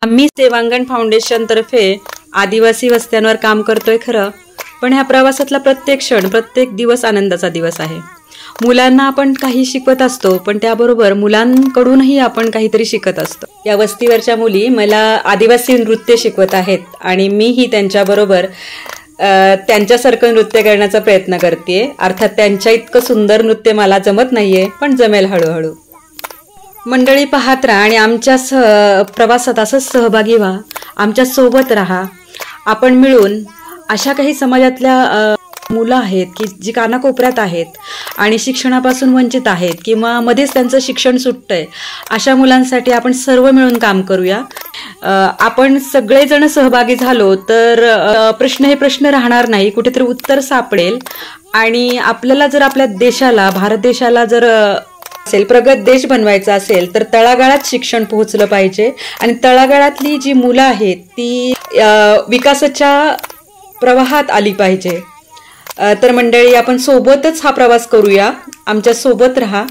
आम्ही सेवांगण फाउंडेशन तर्फे आदिवासी वस्त्यांवर काम करतोय खरं, पण ह्या प्रवासातला प्रत्येक क्षण, प्रत्येक दिवस आनंदाचा दिवस आहे. मुलांना आपण काही शिकवत असतो, पण त्याबरोबर मुलांकडूनही आपण काहीतरी शिकत असतो. या वस्तीवरच्या मुली मला आदिवासी नृत्य शिकवत आहेत आणि मीही त्यांच्याबरोबर त्यांच्यासारखं नृत्य करण्याचा प्रयत्न करते. अर्थात त्यांच्या इतकं सुंदर नृत्य मला जमत नाहीये, पण जमेल हळूहळू. मंडळी, पाहत राहा आणि आमच्या प्रवासात असंच सहभागी व्हा, आमच्या सोबत राहा. आपण मिळून अशा काही समाजातल्या मुलं आहेत की जी कानाकोपऱ्यात आहेत आणि शिक्षणापासून वंचित आहेत किंवा मध्येच त्यांचं शिक्षण सुटतंय, अशा मुलांसाठी आपण सर्व मिळून काम करूया. आपण सगळेजण सहभागी झालो तर हे प्रश्न राहणार नाही, कुठेतरी उत्तर सापडेल. आणि आपल्याला जर आपल्या देशाला, भारत देशाला जर प्रगत देश बनवायचा असेल तर तळागाळात शिक्षण पोहोचलं पाहिजे आणि तळागाळातली जी मुलं आहेत ती विकासाच्या प्रवाहात आली पाहिजे. तर मंडळी, आपण सोबतच हा प्रवास करूया, आमच्या सोबत राहा.